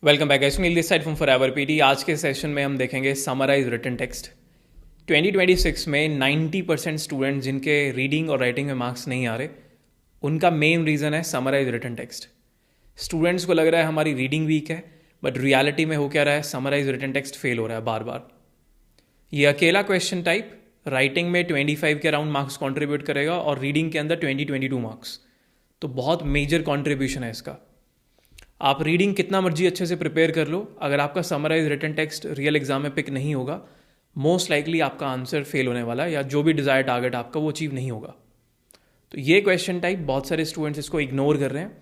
Welcome back guys, Neel this side from forever PT. आज के session में हम देखेंगे समराइज रिटन टेक्स्ट। 2026 में 90% स्टूडेंट जिनके रीडिंग और राइटिंग में मार्क्स नहीं आ रहे, उनका मेन रीज़न है समराइज रिटन टेक्स्ट। स्टूडेंट्स को लग रहा है हमारी रीडिंग वीक है, बट रियलिटी में हो क्या रहा है, समराइज रिटन टेक्स्ट फेल हो रहा है बार बार। ये अकेला क्वेश्चन टाइप राइटिंग में 25 के अराउंड मार्क्स कॉन्ट्रीब्यूट करेगा और रीडिंग के अंदर 22 मार्क्स, तो बहुत मेजर कॉन्ट्रीब्यूशन है इसका। आप रीडिंग कितना मर्जी अच्छे से प्रिपेयर कर लो, अगर आपका summarize written text real exam में पिक नहीं होगा, मोस्ट लाइकली आपका आंसर फेल होने वाला है या जो भी डिजायर टारगेट आपका वो अचीव नहीं होगा। तो ये क्वेश्चन टाइप बहुत सारे स्टूडेंट्स इसको इग्नोर कर रहे हैं।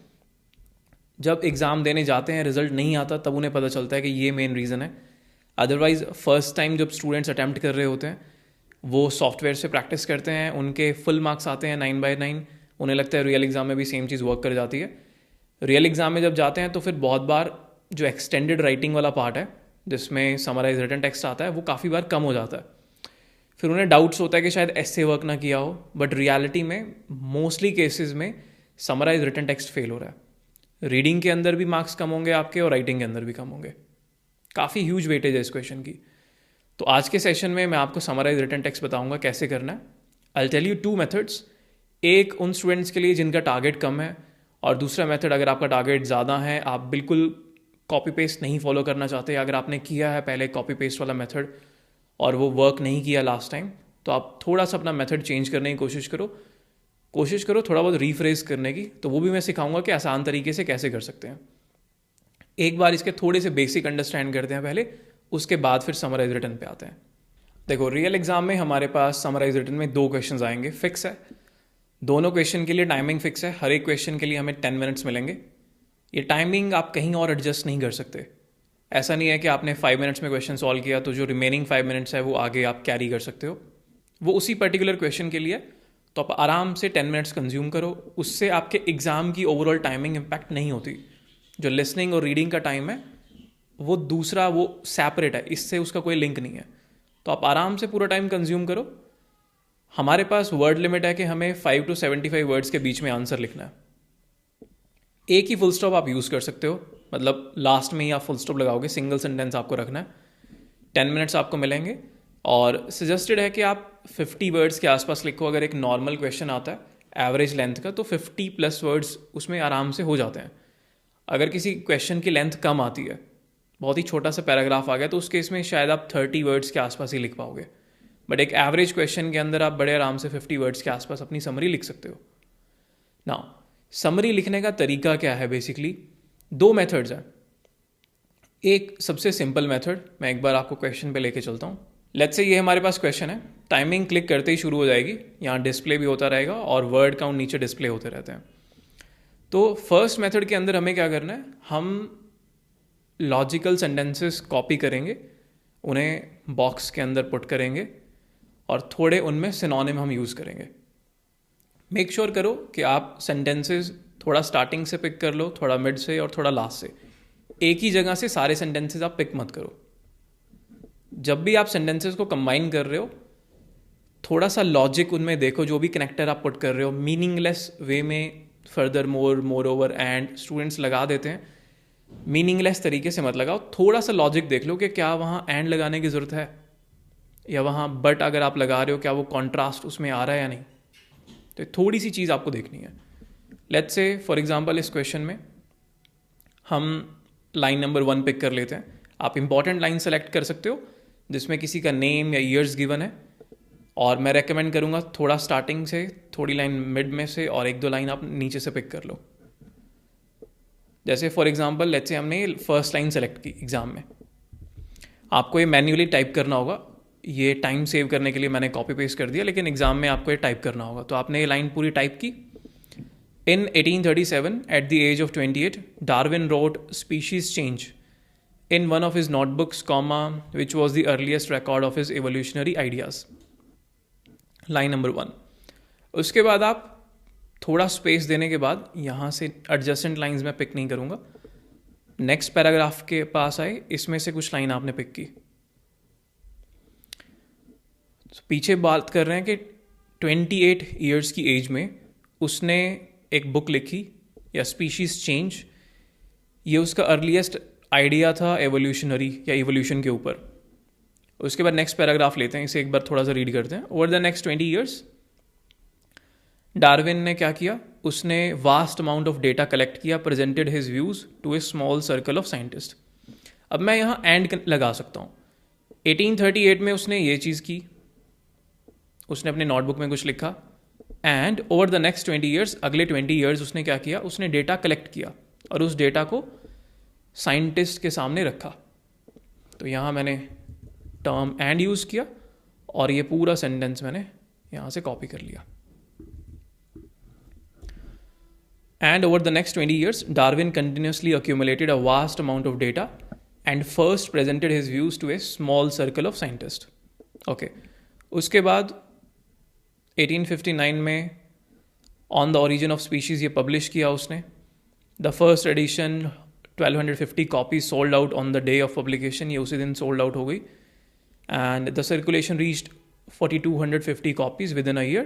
जब एग्ज़ाम देने जाते हैं रिजल्ट नहीं आता तब उन्हें पता चलता है कि ये मेन रीज़न है। अदरवाइज फर्स्ट टाइम जब स्टूडेंट्स अटैम्प्ट कर रहे होते हैं वो सॉफ्टवेयर से प्रैक्टिस करते हैं, उनके फुल मार्क्स आते हैं 9/9, उन्हें लगता है रियल एग्जाम में भी सेम चीज़ वर्क कर जाती है। रियल एग्जाम में जब जाते हैं तो फिर बहुत बार जो एक्सटेंडेड राइटिंग वाला पार्ट है जिसमें समराइज रिटन टेक्स्ट आता है वो काफ़ी बार कम हो जाता है। फिर उन्हें डाउट्स होता है कि शायद ऐसे वर्क ना किया हो, बट रियलिटी में मोस्टली केसेस में समराइज रिटन टेक्स्ट फेल हो रहा है। रीडिंग के अंदर भी मार्क्स कम होंगे आपके और राइटिंग के अंदर भी कम होंगे। काफ़ी ह्यूज वेटेज है इस क्वेश्चन की। तो आज के सेशन में मैं आपको समराइज रिटन टेक्स्ट बताऊंगा कैसे करना है। आई टेल यू 2 मेथड्स, एक उन स्टूडेंट्स के लिए जिनका टारगेट कम है, और दूसरा मेथड अगर आपका टारगेट ज़्यादा है, आप बिल्कुल कॉपी पेस्ट नहीं फॉलो करना चाहते, अगर आपने किया है पहले कॉपी पेस्ट वाला मेथड और वो वर्क नहीं किया लास्ट टाइम, तो आप थोड़ा सा अपना मेथड चेंज करने की कोशिश करो थोड़ा बहुत रीफ्रेज करने की। तो वो भी मैं सिखाऊंगा कि आसान तरीके से कैसे कर सकते हैं। एक बार इसके थोड़े से बेसिक अंडरस्टैंड करते हैं पहले, उसके बाद फिर समराइज रिटन पे आते हैं। देखो, रियल एग्जाम में हमारे पास समराइज रिटन में 2 क्वेश्चन आएंगे, फिक्स है। दोनों क्वेश्चन के लिए टाइमिंग फिक्स है, हर एक क्वेश्चन के लिए हमें 10 मिनट्स मिलेंगे। ये टाइमिंग आप कहीं और एडजस्ट नहीं कर सकते। ऐसा नहीं है कि आपने 5 मिनट्स में क्वेश्चन सॉल्व किया तो जो रिमेनिंग 5 मिनट्स है वो आगे आप कैरी कर सकते हो, वो उसी पर्टिकुलर क्वेश्चन के लिए। तो आप आराम से 10 मिनट्स कंज्यूम करो, उससे आपके एग्ज़ाम की ओवरऑल टाइमिंग इम्पैक्ट नहीं होती। जो लिसनिंग और रीडिंग का टाइम है वो दूसरा, वो सेपरेट है, इससे उसका कोई लिंक नहीं है। तो आप आराम से पूरा टाइम कंज्यूम करो। हमारे पास वर्ड लिमिट है कि हमें 5 to 75 वर्ड्स के बीच में आंसर लिखना है। एक ही फुल स्टॉप आप यूज़ कर सकते हो, मतलब लास्ट में ही आप फुल स्टॉप लगाओगे, सिंगल सेंटेंस आपको रखना है। 10 मिनट्स आपको मिलेंगे और सजेस्टेड है कि आप 50 वर्ड्स के आसपास लिखो। अगर एक नॉर्मल क्वेश्चन आता है एवरेज लेंथ का तो 50+ वर्ड्स उसमें आराम से हो जाते हैं। अगर किसी क्वेश्चन की लेंथ कम आती है, बहुत ही छोटा सा पैराग्राफ आ गया, तो उस केस में शायद आप 30 वर्ड्स के आसपास ही लिख पाओगे। बट एक एवरेज क्वेश्चन के अंदर आप बड़े आराम से 50 वर्ड्स के आसपास अपनी समरी लिख सकते हो। नाउ, समरी लिखने का तरीका क्या है? बेसिकली 2 मेथड्स हैं। एक सबसे सिंपल मेथड, मैं एक बार आपको क्वेश्चन पे लेके चलता हूँ। लेट्स से ये हमारे पास क्वेश्चन है, टाइमिंग क्लिक करते ही शुरू हो जाएगी, यहाँ डिस्प्ले भी होता रहेगा और वर्ड काउंट नीचे डिस्प्ले होते रहते हैं। तो फर्स्ट मेथड के अंदर हमें क्या करना है, हम लॉजिकल सेंटेंसेस कॉपी करेंगे, उन्हें बॉक्स के अंदर पुट करेंगे और थोड़े उनमें सिनोनिम हम यूज़ करेंगे। मेक श्योर करो कि आप सेंटेंसेस थोड़ा स्टार्टिंग से पिक कर लो, थोड़ा मिड से और थोड़ा लास्ट से। एक ही जगह से सारे सेंटेंसेस आप पिक मत करो। जब भी आप सेंटेंसेस को कंबाइन कर रहे हो, थोड़ा सा लॉजिक उनमें देखो, जो भी कनेक्टर आप पुट कर रहे हो। मीनिंगलेस वे में further, more, more over, and students लगा देते हैं। मीनिंगलेस तरीके से मत लगाओ, थोड़ा सा लॉजिक देख लो कि क्या वहाँ एंड लगाने की ज़रूरत है, या वहाँ बट अगर आप लगा रहे हो क्या वो कॉन्ट्रास्ट उसमें आ रहा है या नहीं। तो थोड़ी सी चीज़ आपको देखनी है। लेट्स से फॉर एग्जांपल इस क्वेश्चन में हम लाइन नंबर 1 पिक कर लेते हैं। आप इंपॉर्टेंट लाइन सेलेक्ट कर सकते हो जिसमें किसी का नेम या ईयर्स गिवन है, और मैं रेकमेंड करूँगा थोड़ा स्टार्टिंग से, थोड़ी लाइन मिड में से, और 1-2 लाइन आप नीचे से पिक कर लो। जैसे फॉर एग्जांपल लेट्स से हमने फर्स्ट लाइन सेलेक्ट की एग्ज़ाम में, आपको ये मैन्युअली टाइप करना होगा। ये टाइम सेव करने के लिए मैंने कॉपी पेस्ट कर दिया, लेकिन एग्जाम में आपको ये टाइप करना होगा। तो आपने ये लाइन पूरी टाइप की। In 1837 at the age of 28 Darwin wrote species change in one of his notebooks, comma which was the earliest record of his evolutionary ideas. Line number 1। उसके बाद आप थोड़ा स्पेस देने के बाद, यहाँ से एडजेसेंट लाइंस में पिक नहीं करूँगा, नेक्स्ट पैराग्राफ के पास आए, इसमें से कुछ लाइन आपने पिक की। पीछे बात कर रहे हैं कि 28 ईयर्स की एज में उसने एक बुक लिखी, या स्पीशीज चेंज, ये उसका अर्लीस्ट आइडिया था एवोल्यूशनरी या इवोल्यूशन के ऊपर। उसके बाद नेक्स्ट पैराग्राफ लेते हैं, इसे एक बार थोड़ा सा रीड करते हैं। Over the next 20 years Darwin ने क्या किया, उसने vast amount of data collect किया, presented his views to a small circle of scientist. अब मैं यहाँ एंड लगा सकता हूँ। 1838 में उसने ये चीज़ की, उसने अपने नोटबुक में कुछ लिखा, and over the next 20 years, अगले 20 ईयर्स उसने क्या किया, उसने डेटा कलेक्ट किया और उस डेटा को साइंटिस्ट के सामने रखा। तो यहाँ मैंने टर्म एंड यूज़ किया और ये पूरा सेंटेंस मैंने यहाँ से कॉपी कर लिया। And over the next 20 years, Darwin continuously accumulated a vast amount of data and first presented his views to a small circle of scientists. Okay. उसके बाद 1859 में On the Origin of Species ये publish किया उसने। The first edition 1250 copies sold out on the day of publication, ये उसी दिन sold out हो गई। And the circulation reached 4250 copies within a year.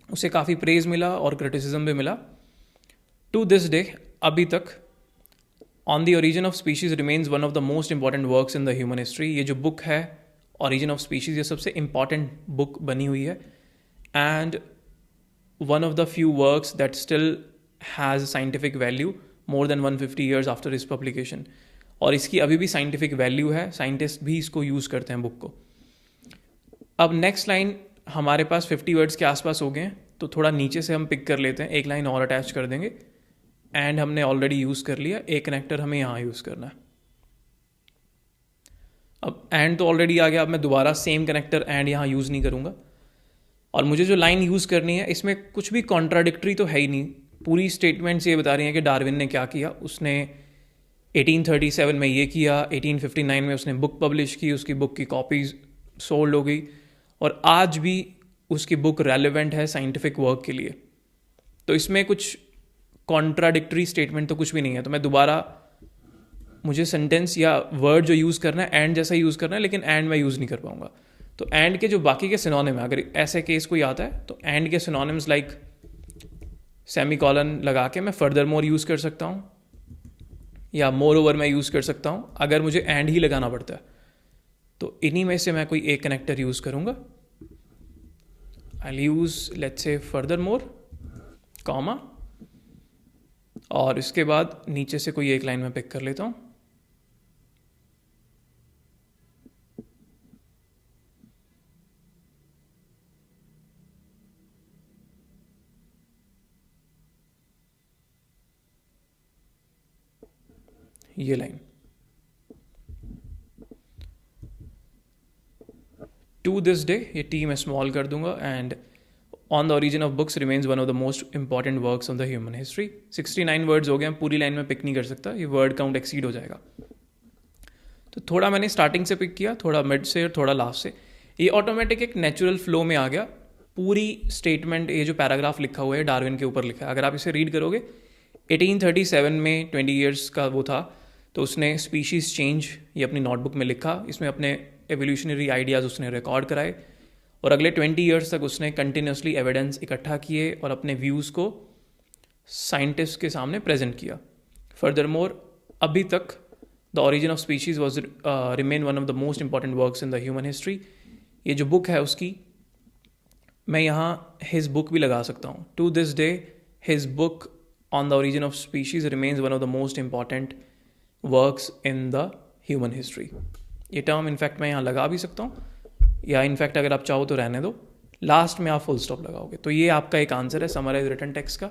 उसे काफ़ी प्रेज मिला और क्रिटिसिज्म भी मिला। टू दिस डे, अभी तक on the origin of species remains one of the most important works in the human history. ये जो बुक है ओरिजिन ऑफ स्पीशीज, ये सबसे इंपॉर्टेंट बुक बनी हुई है and one of the few works that still has scientific value more than 150 years after इस publication. और इसकी अभी भी साइंटिफिक वैल्यू है, साइंटिस्ट भी इसको यूज़ करते हैं बुक को। अब नेक्स्ट लाइन हमारे पास 50 वर्ड्स के आसपास हो गए हैं, तो थोड़ा नीचे से हम पिक कर लेते हैं, एक लाइन और अटैच कर देंगे। एंड हमने ऑलरेडी यूज़ कर लिया, एक कनेक्टर हमें यहाँ यूज़ करना है। अब एंड तो ऑलरेडी आ गया, अब मैं दोबारा सेम कनेक्टर एंड यहाँ यूज़ नहीं करूँगा। और मुझे जो लाइन यूज़ करनी है, इसमें कुछ भी कॉन्ट्राडिक्टरी तो है ही नहीं, पूरी स्टेटमेंट्स ये बता रही हैं कि डार्विन ने क्या किया। उसने 1837 में ये किया, 1859 में उसने बुक पब्लिश की, उसकी बुक की कॉपीज सोल्ड हो गई और आज भी उसकी बुक रेलेवेंट है साइंटिफिक वर्क के लिए। तो इसमें कुछ कॉन्ट्राडिक्टरी स्टेटमेंट तो कुछ भी नहीं है। तो मैं दोबारा, मुझे सेंटेंस या वर्ड जो यूज़ करना है एंड जैसा यूज़ करना है, लेकिन एंड मैं यूज़ नहीं कर पाऊंगा। तो एंड के जो बाकी के सिनोनिम है, अगर ऐसे केस कोई आता है तो एंड के सिनोनिम्स लाइक सेमीकॉलन लगा के मैं फर्दर मोर यूज़ कर सकता हूँ या मोर ओवर मैं यूज़ कर सकता हूँ, अगर मुझे एंड ही लगाना पड़ता है। तो इन्हीं में से मैं कोई एक कनेक्टर यूज़ करूँगा। I'll use let's say furthermore, comma, और इसके बाद नीचे से कोई एक लाइन में पिक कर लेता हूँ। ये लाइन, टू दिस डे, ये टी मैं स्मॉल कर दूंगा, and on the origin of books remains one of the most important works of the human history. 69 words हो गए, पूरी लाइन में पिक नहीं कर सकता, ये वर्ड काउंट एक्सीड हो जाएगा। तो थोड़ा मैंने स्टार्टिंग से पिक किया, थोड़ा मिड से और थोड़ा लास्ट से। ये ऑटोमेटिक एक नेचुरल फ्लो में आ गया। पूरी स्टेटमेंट, ये जो पैराग्राफ लिखा हुआ है डार्विन के ऊपर लिखा है, अगर आप इसे रीड करोगे 1837 में 20 ईयर्स का वो था, तो उसने स्पीशीज़ चेंज ये अपनी नोटबुक में लिखा, इसमें अपने एवोल्यूशनरी आइडियाज़ उसने रिकॉर्ड कराए और अगले 20 ईयर्स तक उसने कंटिन्यूसली एविडेंस इकट्ठा किए और अपने व्यूज़ को साइंटिस्ट के सामने प्रेजेंट किया। फर्दरमोर, अभी तक the origin of species was remain one of the most important works in the human history. ये जो बुक है उसकी, मैं यहाँ हिज बुक भी लगा सकता हूँ। To this day his book on the origin of species remains one of the most important works in the human history. ये टर्म इनफैक्ट मैं यहाँ लगा भी सकता हूँ, या इनफैक्ट अगर आप चाहो तो रहने दो, लास्ट में आप फुल स्टॉप लगाओगे। तो ये आपका एक आंसर है समराइज रिटन टेक्स्ट का।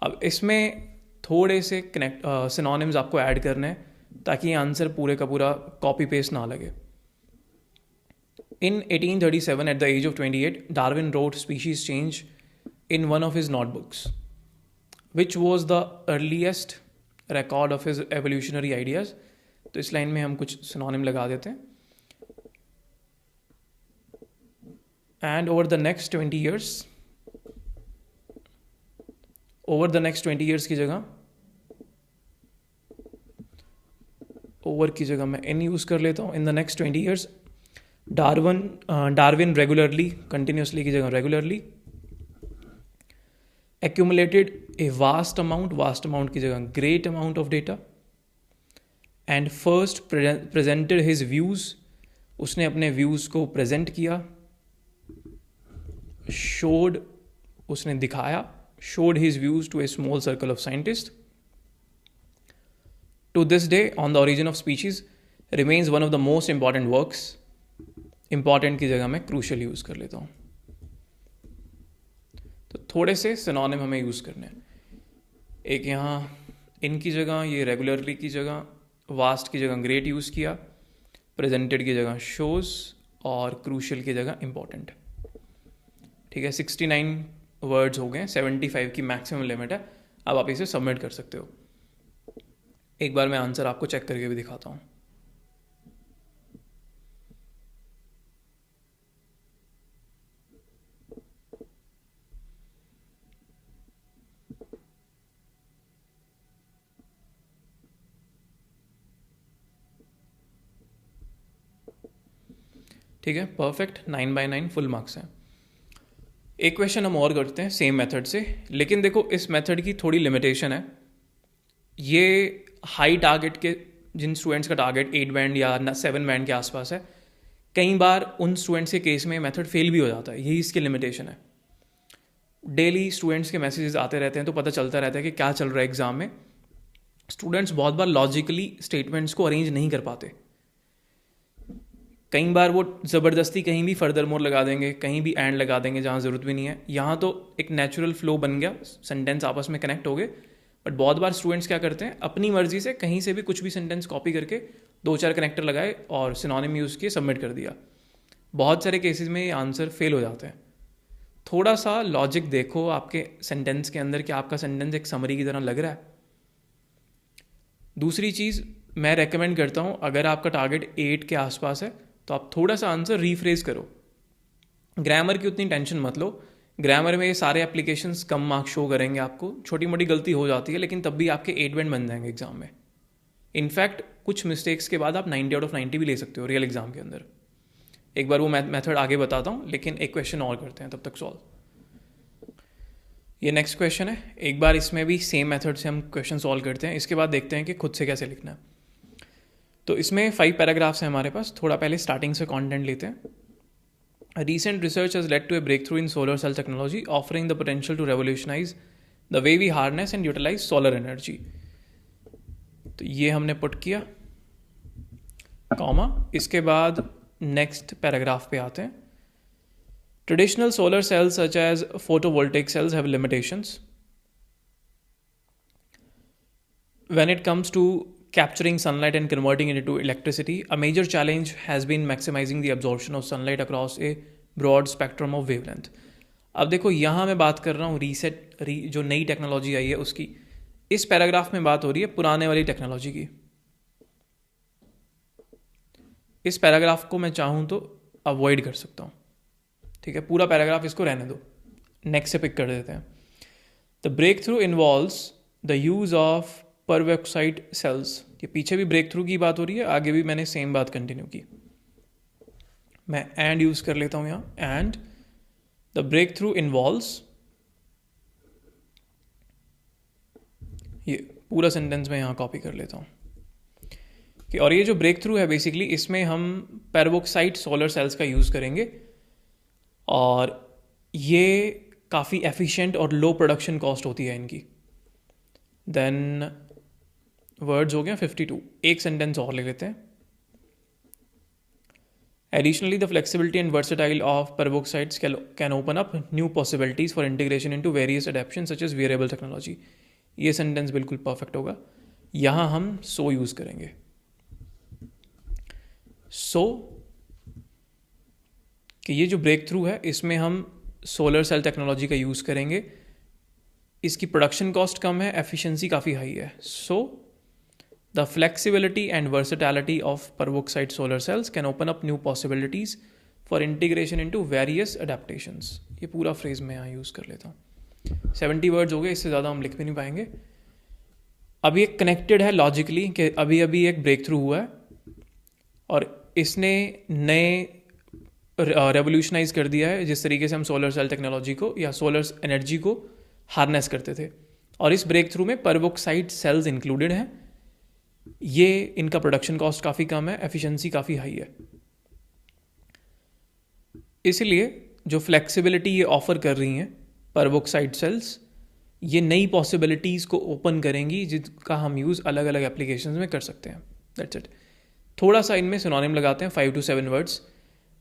अब इसमें थोड़े से सिनोनिम्स आपको ऐड करने हैं ताकि ये आंसर पूरे का पूरा कॉपी पेस्ट ना लगे। In 1837, at the age of 28, Darwin wrote Species Change in one of his notebooks, which was the earliest record of his evolutionary ideas. तो इस लाइन में हम कुछ सिनोनिम लगा देते हैं। And over the next 20 years, की जगह ओवर की जगह मैं इन यूज़ कर लेता हूँ। In the next 20 years, Darwin regularly, continuously की जगह regularly, accumulated a vast amount की जगह great amount of data and first presented his views, उसने अपने व्यूज़ को प्रेजेंट किया. शोड, उसने दिखाया, showed his views to a small circle of scientists. To this day, On the Origin of Species remains one of the most important works. Important की जगह मैं crucial use कर लेता हूँ. तो थोड़े से सिनोनिम हमें यूज़ करने हैं. एक यहाँ इनकी जगह, ये रेगुलरली की जगह, वास्ट की जगह ग्रेट यूज़ किया, प्रेजेंटेड की जगह शोज, और क्रूशल की जगह इम्पॉर्टेंट. ठीक है, 69 वर्ड्स हो गए. 75 की मैक्सिमम लिमिट है. अब आप इसे सबमिट कर सकते हो. एक बार मैं आंसर आपको चेक करके भी दिखाता हूँ. ठीक है, परफेक्ट. 9/9 फुल मार्क्स हैं. एक क्वेश्चन हम और करते हैं सेम मेथड से, लेकिन देखो इस मेथड की थोड़ी लिमिटेशन है. ये हाई टारगेट के, जिन स्टूडेंट्स का टारगेट 8 बैंड या 7 बैंड के आसपास है, कई बार उन स्टूडेंट्स के केस में मेथड फेल भी हो जाता है. यही इसकी लिमिटेशन है. डेली स्टूडेंट्स के मैसेजेस आते रहते हैं, तो पता चलता रहता है कि क्या चल रहा है एग्जाम में. स्टूडेंट्स बहुत बार लॉजिकली स्टेटमेंट्स को अरेंज नहीं कर पाते. कई बार वो ज़बरदस्ती कहीं भी फर्दर मोर लगा देंगे, कहीं भी एंड लगा देंगे जहाँ ज़रूरत भी नहीं है. यहाँ तो एक नेचुरल फ्लो बन गया, सेंटेंस आपस में कनेक्ट हो गए. बट बहुत बार स्टूडेंट्स क्या करते हैं, अपनी मर्जी से कहीं से भी कुछ भी सेंटेंस कॉपी करके 2-4 कनेक्टर लगाए और सिनोनिम यूज़ किए, सबमिट कर दिया. बहुत सारे केसेस में ये आंसर फेल हो जाते हैं. थोड़ा सा लॉजिक देखो आपके सेंटेंस के अंदर कि आपका सेंटेंस एक समरी की तरह लग रहा है. दूसरी चीज़ मैं रेकमेंड करता हूँ, अगर आपका टारगेट 8 के आसपास है तो आप थोड़ा सा आंसर रीफ्रेज करो. ग्रामर की उतनी टेंशन मत लो. ग्रामर में ये सारे एप्लीकेशंस कम मार्क्स शो करेंगे आपको. छोटी मोटी गलती हो जाती है, लेकिन तब भी आपके 8 बैंड बन जाएंगे एग्जाम में. इनफैक्ट कुछ मिस्टेक्स के बाद आप 90 आउट ऑफ 90 भी ले सकते हो रियल एग्जाम के अंदर. एक बार वो मेथड आगे बताता हूँ, लेकिन एक क्वेश्चन और करते हैं तब तक सॉल्व. ये नेक्स्ट क्वेश्चन है. एक बार इसमें भी सेम मेथड से हम क्वेश्चन सॉल्व करते हैं. इसके बाद देखते हैं कि खुद से कैसे लिखना है. तो इसमें 5 पैराग्राफ्स हैं हमारे पास. थोड़ा पहले स्टार्टिंग से कंटेंट लेते हैं. Recent research has led to a breakthrough in solar cell technology, offering the potential to revolutionize the way we harness and utilize solar energy. तो ये हमने पुट किया, कॉमा. इसके बाद नेक्स्ट पैराग्राफ पे आते हैं. Traditional solar cells such as photovoltaic cells have limitations when it comes to capturing sunlight and converting it into electricity. A major challenge has been maximizing the absorption of sunlight across a broad spectrum of wavelength. अब देखो यहाँ मैं बात कर रहा हूँ जो नई टेक्नोलॉजी आई है उसकी. इस पैराग्राफ में बात हो रही है पुराने वाली टेक्नोलॉजी की. इस पैराग्राफ को मैं चाहूँ तो अवॉइड कर सकता हूँ. ठीक है, पूरा पैराग्राफ इसको रहने दो. नेक्स्ट से पिक कर देते हैं. The breakthrough involves the use of perovskite cells. ये पीछे भी ब्रेक थ्रू की बात हो रही है, आगे भी मैंने सेम बात कंटिन्यू की. मैं एंड यूज कर लेता हूं यहाँ. And the breakthrough involves, ये पूरा सेंटेंस मैं यहाँ कॉपी कर लेता हूँ कि, और ये जो ब्रेक थ्रू है बेसिकली इसमें हम परवॉक्साइड सोलर सेल्स का यूज़ करेंगे. और ये काफ़ी एफिशिएंट और लो प्रोडक्शन कॉस्ट होती है इनकी. देन वर्ड्स हो गया 52. एक सेंटेंस और ले लेते हैं. Additionally, the flexibility and versatility of peroxides can open up new possibilities for integration into various adaptations such as wearable technology. ये सेंटेंस बिल्कुल परफेक्ट होगा. यहाँ हम सो यूज़ करेंगे. सो कि ये जो ब्रेक थ्रू है इसमें हम सोलर सेल टेक्नोलॉजी का यूज़ करेंगे. इसकी प्रोडक्शन कॉस्ट कम है, एफिशिएंसी काफ़ी हाई है. सो the flexibility and versatility of peroxide solar cells can open up new possibilities for integration into various adaptations. ये पूरा फ्रेज मैं यहाँ यूज़ कर लेता हूँ. 70 वर्ड्स हो गए, इससे ज़्यादा हम लिख भी नहीं पाएंगे. अब ये कनेक्टेड है लॉजिकली कि अभी अभी एक ब्रेक थ्रू हुआ है और इसने नए रेवोल्यूशनाइज कर दिया है जिस तरीके से हम सोलर सेल टेक्नोलॉजी को या सोलर एनर्जी को हार्नेस करते थे. और इस ब्रेक थ्रू में परवॉक्साइड सेल्स इंक्लूडेड हैं. ये इनका प्रोडक्शन कॉस्ट काफ़ी कम है, एफिशिएंसी काफ़ी हाई है। इसलिए जो फ्लेक्सिबिलिटी ये ऑफ़र कर रही हैं परवोक्साइड सेल्स, ये नई पॉसिबिलिटीज़ को ओपन करेंगी जिसका हम यूज़ अलग अलग एप्लीकेशंस में कर सकते हैं। That's it. थोड़ा सा इनमें सिनोनिम लगाते हैं, 5 to 7 words.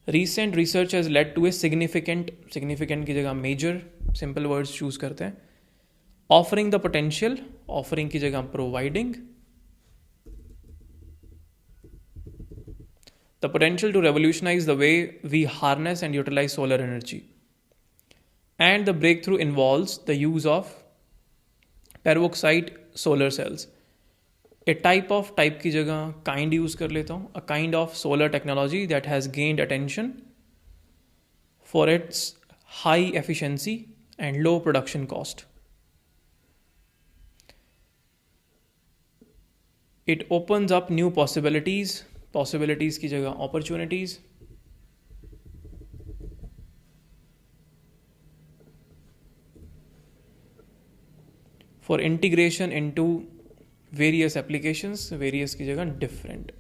Recent research has led to a significant की जगह मेजर, सिंपल वर्ड्स चूज करते हैं। ऑफरिंग द पोटेंशियल, ऑफरिंग की जगह providing. The potential to revolutionize the way we harness and utilize solar energy. And the breakthrough involves the use of peroxide solar cells. A type की जगह kind यूज कर लेता हूँ। A kind of solar technology that has gained attention for its high efficiency and low production cost. It opens up new possibilities की जगह opportunities. For integration into various applications, various की जगह डिफरेंट।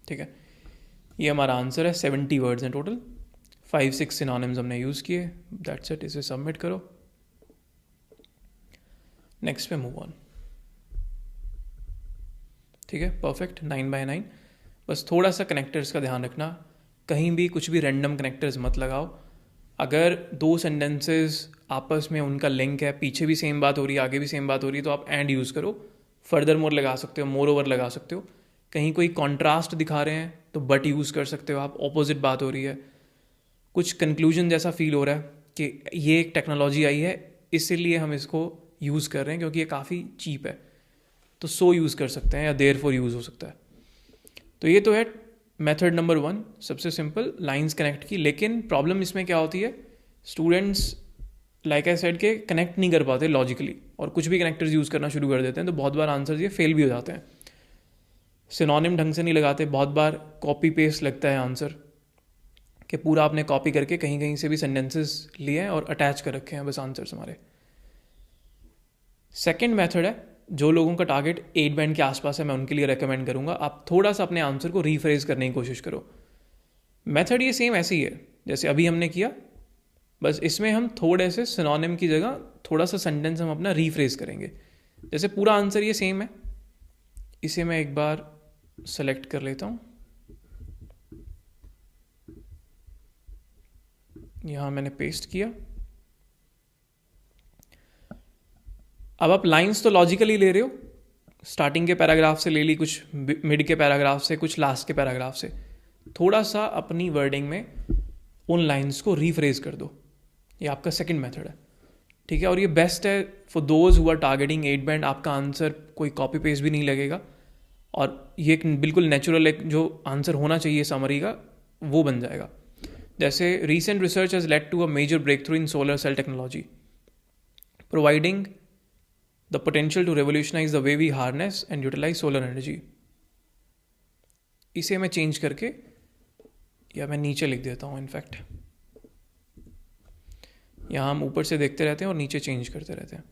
ठीक है, ये हमारा आंसर है। 70 words हैं टोटल, 5-6 सिनोनिम्स हमने यूज़ किए। That's it. इसे सबमिट करो, नेक्स्ट पे मूव ऑन। ठीक है, परफेक्ट। 9/9। बस थोड़ा सा कनेक्टर्स का ध्यान रखना, कहीं भी कुछ भी रैंडम कनेक्टर्स मत लगाओ। अगर दो सेंटेंसेस आपस में उनका लिंक है, पीछे भी सेम बात हो रही है, आगे भी सेम बात हो रही है, तो आप एंड यूज़ करो। फर्दर मोर लगा सकते हो, मोर ओवर लगा सकते हो। कहीं कोई कॉन्ट्रास्ट दिखा रहे हैं तो बट यूज़ कर सकते हो आप, ऑपोजिट बात हो रही है। कुछ कंक्लूजन जैसा फील हो रहा है कि ये एक टेक्नोलॉजी आई है इसीलिए हम इसको यूज़ कर रहे हैं क्योंकि ये काफ़ी चीप है, तो सो यूज़ कर सकते हैं या देयर फॉर यूज़ हो सकता है। तो ये तो है मेथड नंबर 1, सबसे सिंपल लाइंस कनेक्ट की। लेकिन प्रॉब्लम इसमें क्या होती है, स्टूडेंट्स लाइक आई सेड के कनेक्ट नहीं कर पाते लॉजिकली और कुछ भी कनेक्टर्स यूज़ करना शुरू कर देते हैं, तो बहुत बार आंसर्स ये फेल भी हो जाते हैं। सिनोनिम ढंग से नहीं लगाते, बहुत बार कॉपी पेस्ट लगता है आंसर, कि पूरा आपने कॉपी करके कहीं कहीं से भी सेंटेंसेस लिए हैं और अटैच कर रखे हैं बस आंसर्स हमारे। सेकेंड मेथड है, जो लोगों का टारगेट 8 बैंड के आसपास है मैं उनके लिए रेकमेंड करूंगा, आप थोड़ा सा अपने आंसर को रीफ्रेज करने की कोशिश करो। मेथड ये सेम ऐसे ही है जैसे अभी हमने किया, बस इसमें हम थोड़े से सिनोनिम की जगह थोड़ा सा सेंटेंस हम अपना रीफ्रेज करेंगे। जैसे पूरा आंसर ये सेम है, इसे मैं एक बार सेलेक्ट कर लेता हूँ। यहाँ मैंने पेस्ट किया। अब आप लाइंस तो लॉजिकली ले रहे हो, स्टार्टिंग के पैराग्राफ से ले ली, कुछ मिड के पैराग्राफ से, कुछ लास्ट के पैराग्राफ से। थोड़ा सा अपनी वर्डिंग में उन लाइंस को रीफ्रेज कर दो। ये आपका सेकंड मेथड है, ठीक है। और ये बेस्ट है for those who are targeting 8 band. आपका आंसर कोई कॉपी पेस्ट भी नहीं लगेगा और ये एक बिल्कुल नेचुरल एक जो आंसर होना चाहिए समरी का वो बन जाएगा। जैसे recent research has led to a major breakthrough in solar cell technology, providing the potential to revolutionize the way we harness and utilize solar energy। इसे मैं चेंज करके या मैं नीचे लिख देता हूँ। इनफैक्ट यहाँ हम ऊपर से देखते रहते हैं और नीचे चेंज करते रहते हैं।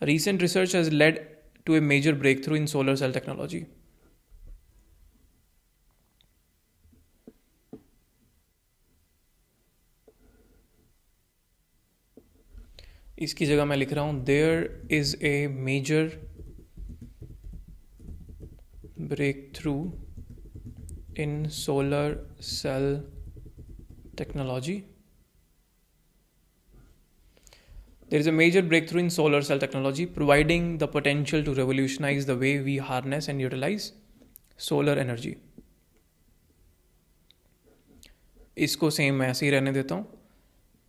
Recent research has led to a major breakthrough in solar cell technology। इसकी जगह मैं लिख रहा हूँ there is a major breakthrough in solar cell technology. There is a major breakthrough in solar cell technology, providing the potential to revolutionize the way we harness and utilize solar energy। इसको same मैं ऐसे ही रहने देता हूँ।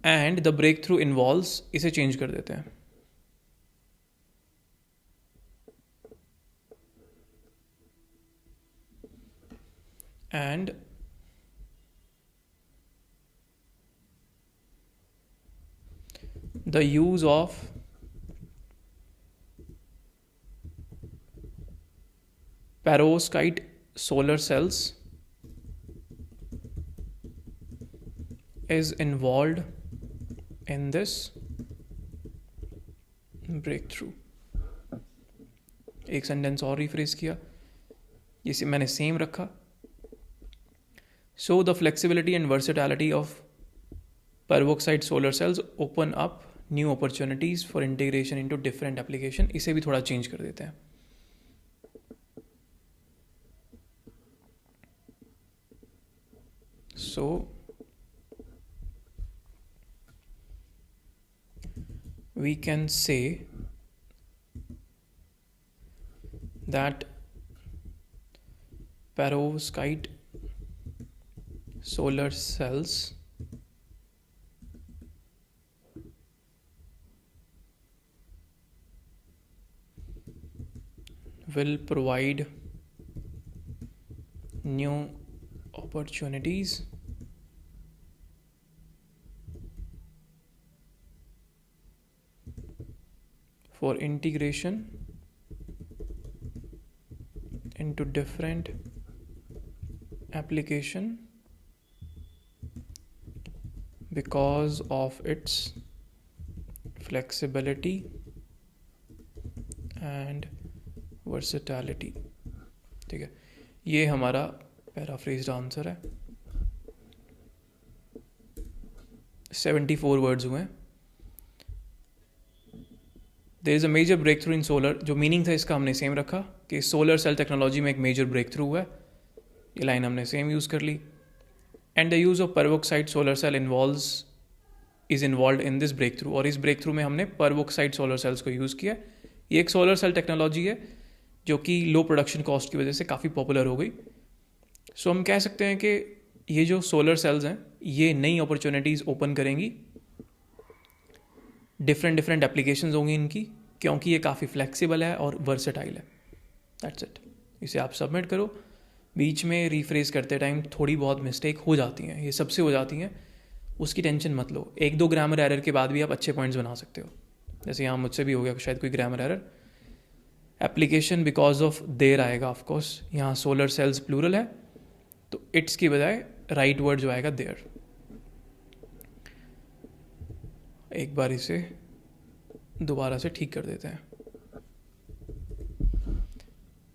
And the breakthrough involves, इसे change कर देते हैं। And the use of perovskite solar cells is involved in this breakthrough। एक सेंटेंस और रिफ्रेज किया, इसे मैंने सेम रखा. So the flexibility and versatility of perovskite solar cells open up new opportunities for integration into different application. इसे भी थोड़ा change कर देते हैं. So we can say that perovskite solar cells will provide new opportunities for integration into different application because of its flexibility and versatility. ठीक है, ये हमारा पैराफ्रेज्ड आंसर है. 74 वर्ड्स हुए हैं. There is a major breakthrough in solar. जो meaning था इसका हमने सेम रखा कि सोलर सेल टेक्नोलॉजी में एक मेजर ब्रेक थ्रू हुआ है. ये लाइन हमने सेम यूज़ कर ली. And the use of perovskite solar cell is involve in this breakthrough. और इस ब्रेक थ्रू में हमने perovskite सोलर सेल्स को यूज़ किया. ये एक सोलर सेल टेक्नोलॉजी है जो कि लो प्रोडक्शन कॉस्ट की वजह से काफ़ी पॉपुलर हो गई. सो हम कह सकते हैं कि ये जो सोलर सेल्स हैं ये नई अपॉर्चुनिटीज़ ओपन करेंगी. डिफरेंट एप्लीकेशंस होंगी इनकी, क्योंकि ये काफ़ी फ्लेक्सिबल है और वर्सेटाइल है. That's it. इसे आप सबमिट करो. बीच में रिफ्रेज करते टाइम थोड़ी बहुत मिस्टेक हो जाती हैं, ये सबसे हो जाती हैं, उसकी टेंशन मत लो. एक दो ग्रामर एरर के बाद भी आप अच्छे पॉइंट्स बना सकते हो. जैसे यहाँ मुझसे भी हो गया शायद कोई grammar error. Application because of their आएगा ऑफकोर्स. यहाँ सोलर सेल्स प्लूरल है तो इट्स की बजाय राइट वर्ड जो आएगा देयर. एक बार इसे दोबारा से ठीक कर देते हैं.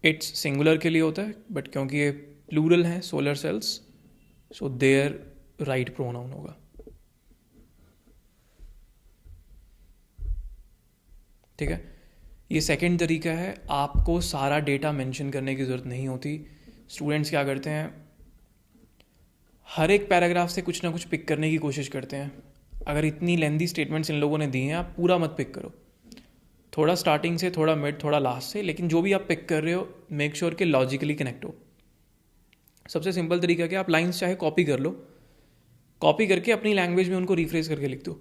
इट्स सिंगुलर के लिए होता है, बट क्योंकि ये प्लूरल है solar cells, so their right pronoun होगा. ठीक है, ये सेकंड तरीका है. आपको सारा डेटा मेंशन करने की ज़रूरत नहीं होती. स्टूडेंट्स क्या करते हैं, हर एक पैराग्राफ से कुछ ना कुछ पिक करने की कोशिश करते हैं. अगर इतनी लेंदी स्टेटमेंट्स इन लोगों ने दी हैं, आप पूरा मत पिक करो. थोड़ा स्टार्टिंग से, थोड़ा मिड, थोड़ा लास्ट से, लेकिन जो भी आप पिक कर रहे हो मेक श्योर कि लॉजिकली कनेक्ट हो. सबसे सिंपल तरीका क्या, आप लाइन्स चाहे कॉपी कर लो, कॉपी करके अपनी लैंग्वेज में उनको रिफ्रेज करके लिख दो.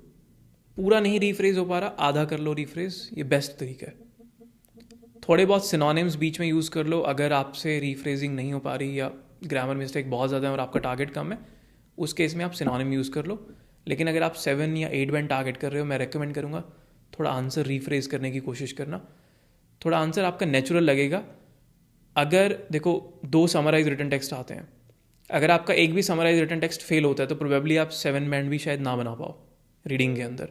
पूरा नहीं रिफ्रेज हो पा रहा, आधा कर लो रिफ्रेज, ये बेस्ट तरीका है. थोड़े बहुत सिनोनिम्स बीच में यूज़ कर लो. अगर आपसे रिफ्रेजिंग नहीं हो पा रही या ग्रामर मिस्टेक बहुत ज़्यादा है और आपका टारगेट कम है, उस केस में आप सिनोनिम यूज़ कर लो. लेकिन अगर आप 7 या 8 बैंड टारगेट कर रहे हो, मैं रेकमेंड करूँगा थोड़ा आंसर रिफ्रेज करने की कोशिश करना. थोड़ा आंसर आपका नेचुरल लगेगा. अगर देखो 2 समराइज रिटन टेक्स्ट आते हैं, अगर आपका एक भी समराइज रिटन टेक्स्ट फेल होता है तो प्रोबेबली आप 7 बैंड भी शायद ना बना पाओ रीडिंग के अंदर.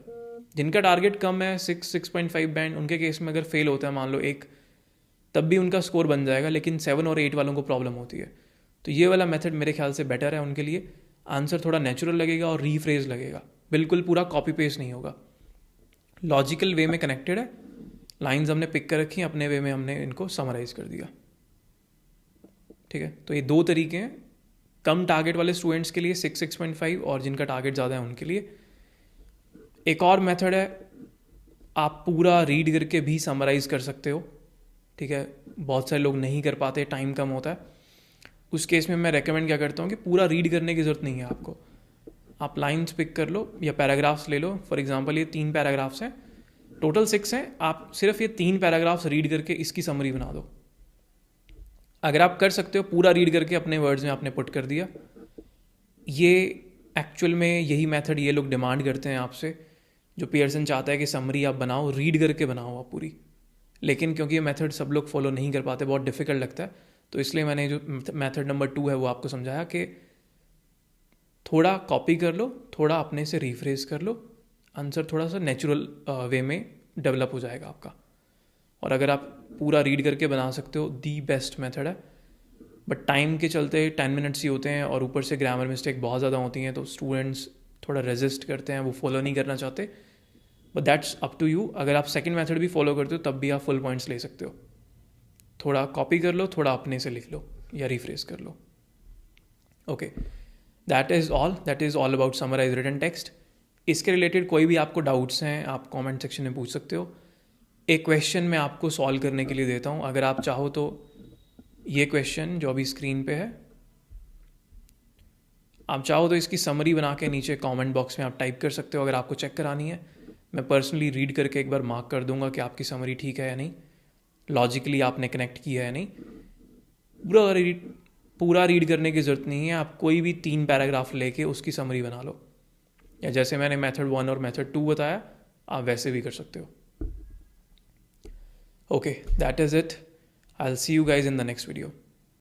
जिनका टारगेट कम है 6.5 बैंड, उनके केस में अगर फेल होता है मान लो एक, तब भी उनका स्कोर बन जाएगा. लेकिन 7 और 8 वालों को प्रॉब्लम होती है, तो ये वाला मेथड मेरे ख्याल से बेटर है उनके लिए. आंसर थोड़ा नेचुरल लगेगा और रीफ्रेज लगेगा, बिल्कुल पूरा कॉपी पेस्ट नहीं होगा. लॉजिकल वे में कनेक्टेड है. लाइंस हमने पिक कर रखी हैं, अपने वे में हमने इनको समराइज कर दिया. ठीक है, तो ये 2 तरीके हैं. कम टारगेट वाले स्टूडेंट्स के लिए 6.5, और जिनका टारगेट ज़्यादा है उनके लिए. एक और मेथड है, आप पूरा रीड करके भी समराइज कर सकते हो. ठीक है, बहुत सारे लोग नहीं कर पाते, टाइम कम होता है. उस केस में मैं रेकमेंड क्या करता हूँ कि पूरा रीड करने की ज़रूरत नहीं है आपको. आप लाइन्स पिक कर लो या पैराग्राफ्स ले लो. फॉर एग्जांपल ये 3 पैराग्राफ्स हैं, टोटल 6 हैं. आप सिर्फ ये 3 पैराग्राफ्स रीड करके इसकी समरी बना दो. अगर आप कर सकते हो, पूरा रीड करके अपने वर्ड्स में आपने पुट कर दिया. ये एक्चुअल में यही मेथड ये लोग डिमांड करते हैं आपसे. जो पियर्सन चाहता है कि समरी आप बनाओ, रीड करके बनाओ आप पूरी. लेकिन क्योंकि ये मेथड सब लोग फॉलो नहीं कर पाते, बहुत डिफिकल्ट लगता है, तो इसलिए मैंने जो मेथड नंबर 2 है वो आपको समझाया कि थोड़ा कॉपी कर लो, थोड़ा अपने से रिफ्रेज कर लो. आंसर थोड़ा सा नेचुरल वे में डेवलप हो जाएगा आपका. और अगर आप पूरा रीड करके बना सकते हो, दी बेस्ट मेथड है। बट टाइम के चलते 10 मिनट्स ही होते हैं और ऊपर से ग्रामर मिस्टेक बहुत ज़्यादा होती हैं, तो स्टूडेंट्स थोड़ा रेजिस्ट करते हैं, वो फॉलो नहीं करना चाहते। But that's up to you. अगर आप सेकंड मेथड भी फॉलो करते हो तब भी आप फुल पॉइंट्स ले सकते हो। थोड़ा कॉपी कर लो, थोड़ा अपने से लिख लो या रिफ्रेश कर लो। Okay, that is all about summarize written text. इसके रिलेटेड कोई भी आपको डाउट्स हैं आप कमेंट सेक्शन में पूछ सकते हो। एक क्वेश्चन मैं आपको सॉल्व करने के लिए देता हूँ, अगर आप चाहो तो ये क्वेश्चन जो अभी स्क्रीन पे है, आप चाहो तो इसकी समरी बना के नीचे कमेंट बॉक्स में आप टाइप कर सकते हो अगर आपको चेक करानी है। मैं पर्सनली रीड करके एक बार मार्क कर दूंगा कि आपकी समरी ठीक है या नहीं, लॉजिकली आपने कनेक्ट किया है नहीं। पूरा रीड करने की ज़रूरत नहीं है, आप कोई भी 3 पैराग्राफ लेके उसकी समरी बना लो, या जैसे मैंने मेथड 1 और मेथड 2 बताया आप वैसे भी कर सकते हो। Okay, that is it. I will see you guys in the next video.